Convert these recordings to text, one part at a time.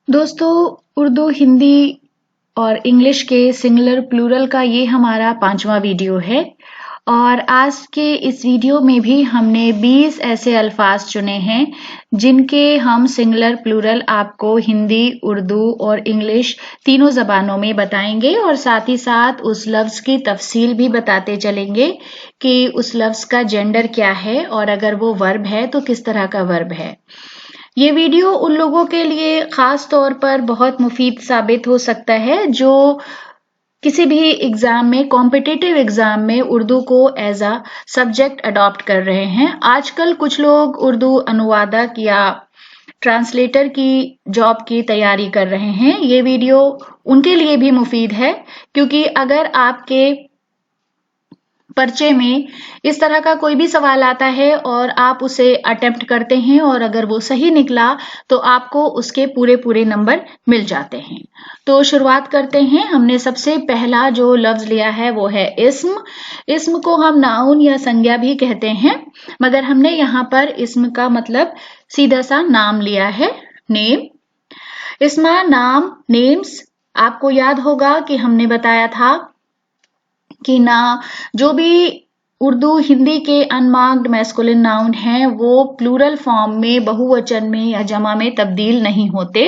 दोस्तों, उर्दू, हिंदी और इंग्लिश के सिंगुलर प्लूरल का ये हमारा 5वां वीडियो है और आज के इस वीडियो में भी हमने 20 ऐसे अल्फाज चुने हैं जिनके हम सिंगुलर प्लूरल आपको हिंदी, उर्दू और इंग्लिश तीनों जबानों में बताएंगे और साथ ही साथ उस लफ्ज की तफसील भी बताते चलेंगे कि उस लफ्ज का जेंडर क्या है और अगर वो वर्ब है तो किस तरह का वर्ब है। ये वीडियो उन लोगों के लिए खास तौर पर बहुत मुफीद साबित हो सकता है जो किसी भी एग्जाम में, कॉम्पिटिटिव एग्जाम में उर्दू को एज अ सब्जेक्ट अडॉप्ट कर रहे हैं। आजकल कुछ लोग उर्दू अनुवादक या ट्रांसलेटर की जॉब की तैयारी कर रहे हैं। ये वीडियो उनके लिए भी मुफीद है क्योंकि अगर आपके पर्चे में इस तरह का कोई भी सवाल आता है और आप उसे अटेम्प्ट करते हैं और अगर वो सही निकला तो आपको उसके पूरे नंबर मिल जाते हैं। तो शुरुआत करते हैं। हमने सबसे पहला जो लफ्ज लिया है वो है इस्म। इस्म को हम नाउन या संज्ञा भी कहते हैं, मगर हमने यहाँ पर इस्म का मतलब सीधा सा नाम लिया है, नेम। इस्मा, नाम, नेम्स। आपको याद होगा कि हमने बताया था कि ना जो भी उर्दू, हिंदी के अनमार्क्ड मैस्कुलिन नाउन हैं वो प्लूरल फॉर्म में, बहुवचन में या जमा में तब्दील नहीं होते।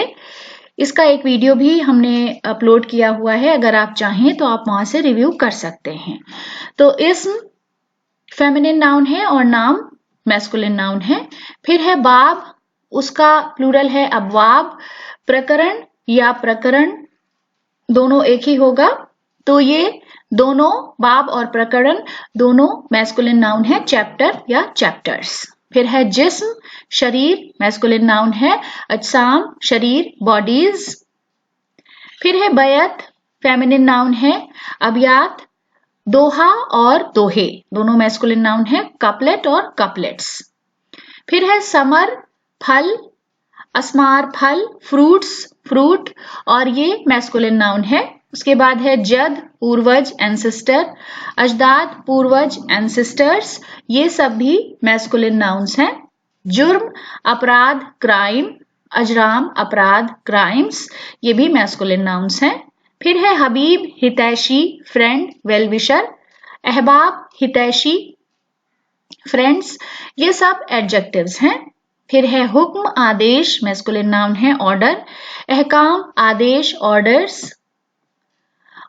इसका एक वीडियो भी हमने अपलोड किया हुआ है, अगर आप चाहें तो आप वहां से रिव्यू कर सकते हैं। तो इस्म फेमिनिन नाउन है और नाम मैस्कुलिन नाउन है। फिर है बाब, उसका प्लूरल है अबवाब। प्रकरण या प्रकरण दोनों एक ही होगा, तो ये दोनों बाब और प्रकरण दोनों मैस्कुलिन नाउन है, चैप्टर या चैप्टर्स। फिर है जिस्म, शरीर, मैस्कुलिन नाउन है। अजसाम, शरीर, बॉडीज। फिर है बैत, फेमिनिन नाउन है। अबियात, दोहा और दोहे, दोनों मैस्कुलिन नाउन है। कपलेट और कपलेट्स। फिर है समर, फल। असमार, फल। फ्रूट्स, फ्रूट, और ये मैस्कुलिन नाउन है। उसके बाद है जद, पूर्वज, एंसेस्टर। अजदाद, पूर्वज, एंसेस्टर्स, ये सब भी मैस्कुलिन नाउन्स हैं। जुर्म, अपराध, क्राइम। अजराम, अपराध, क्राइम्स, ये भी मैस्कुलिन नाउन्स हैं। फिर है हबीब, हितैषी, फ्रेंड, वेलविशर। अहबाब, हितैषी, फ्रेंड्स, ये सब एडजेक्टिव्स हैं। फिर है हुक्म, आदेश, मैस्कुलिन नाउन है, ऑर्डर। अहकाम, आदेश, ऑर्डर्स।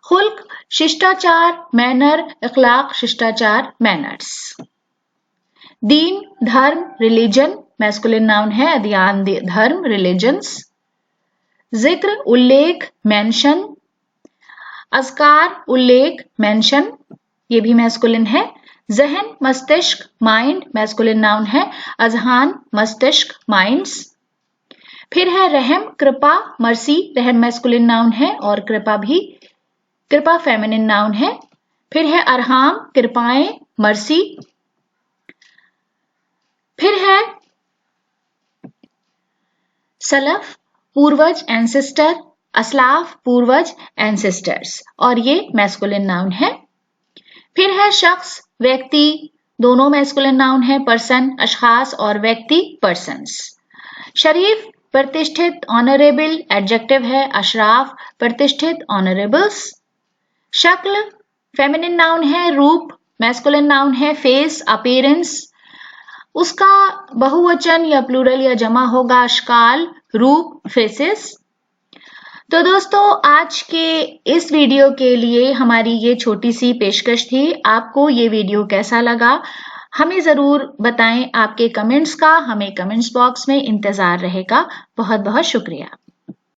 खुल्क, शिष्टाचार, मैनर। इखलाक, शिष्टाचार, मैनर्स। दीन, धर्म, रिलीजन, मैस्कुलिन नाउन है, अदियान, धर्म, रिलीजन्स। जिक्र, उल्लेख, मेंशन। अज़कार, उल्लेख, मेंशन, ये भी मैस्कुलिन है। जहन, मस्तिष्क, माइंड, मैस्कुलिन नाउन है। अजहान, मस्तिष्क, माइंड्स। फिर है रहम, कृपा, मर्सी, रहम मैस्कुलिन नाउन है और कृपा फेमिनिन नाउन है। फिर है अरहाम, कृपाएं, मर्सी। फिर है सलफ, पूर्वज, एंसेस्टर। असलाफ, पूर्वज, एंसेस्टर्स, और ये मैस्कुलिन नाउन है। फिर है शख्स, व्यक्ति, दोनों मैस्कुलिन नाउन है। पर्सन, अशखास, और व्यक्ति, पर्सन्स। शरीफ, प्रतिष्ठित, ऑनरेबल, एडजेक्टिव है। अशराफ, प्रतिष्ठित, ऑनरेबल्स। शक्ल, फेमिनिन नाउन है। रूप, मैस्कुलिन नाउन है। फेस, अपीयरेंस, उसका बहुवचन या प्लूरल या जमा होगा अशकाल, रूप, फेसेस। तो दोस्तों, आज के इस वीडियो के लिए हमारी ये छोटी सी पेशकश थी। आपको ये वीडियो कैसा लगा हमें जरूर बताएं। आपके कमेंट्स का हमें कमेंट्स बॉक्स में इंतजार रहेगा। बहुत बहुत शुक्रिया।